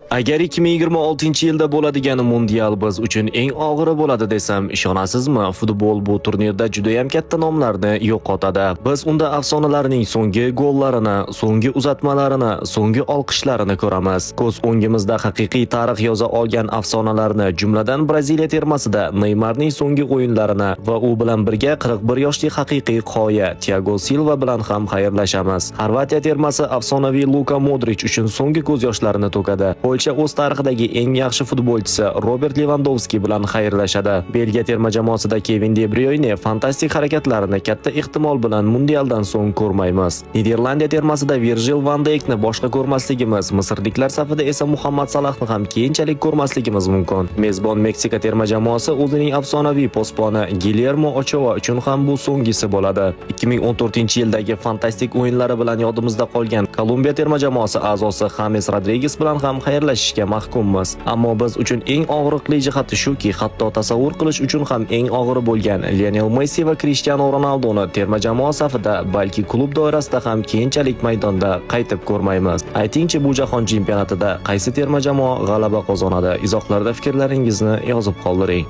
Agar 2026-yilda bo'ladigan mundial biz uchun eng og'iri bo'ladi desam, ishonasizmi? Futbol bu turnirda juda ham katta nomlarni yo'qotadi. Biz unda afsonalarning so'nggi gollarini, so'nggi uzatmalarini, so'nggi olqishlarini ko'ramiz. Ko'z o'ngimizda haqiqiy tarix yoza olgan afsonalarni, jumladan Braziliya termasida Neymarning so'nggi o'yinlarini va u bilan birga 41 yoshli haqiqiy qoya Thiago Silva bilan ham xayrlashamiz. Xorvatiya termasi afsonaviy Luka Modric uchun so'nggi ko'z yoshlarini to'kadi. Polsha o'z tarixidagi eng yaxshi futbolchisi Robert Lewandowski bilan xayrlashadi. Belgiya terma jamoasida Kevin De Bruyne fantastik harakatlarini katta ehtimol bilan mundialdan so'ng ko'rmaymiz. Niderlandiya termasida Virgil van Dijkni boshqa ko'rmasligimiz, misrliklar safida esa Muhammad Salahni ham keyinchalik ko'rmasligimiz mumkin. Mezbon Meksika terma jamoasi o'zining afsonaviy posboni Guillermo Ochoa uchun ham bu so'nggisi bo'ladi. 2014-yildagi fantastik o'yinlari bilan yodimizda qolgan Kolumbiya terma jamoasi a'zosi James Rodriguez bilan ham xayrlashishga mahkummiz. Ammo biz uchun eng og'riqli jihati shuki, hatto tasavvur qilish uchun ham eng og'iri bo'lgan Lionel Messi va Cristiano Ronaldoni terma jamoa safida, balki klub doirasida ham keyinchalik maydonda qaytib ko'rmaymiz. Aytingchi, bu jahon chempionatida qaysi terma jamoa g'alaba qozonadi? Izohlarda fikrlaringizni yozib qoldiring.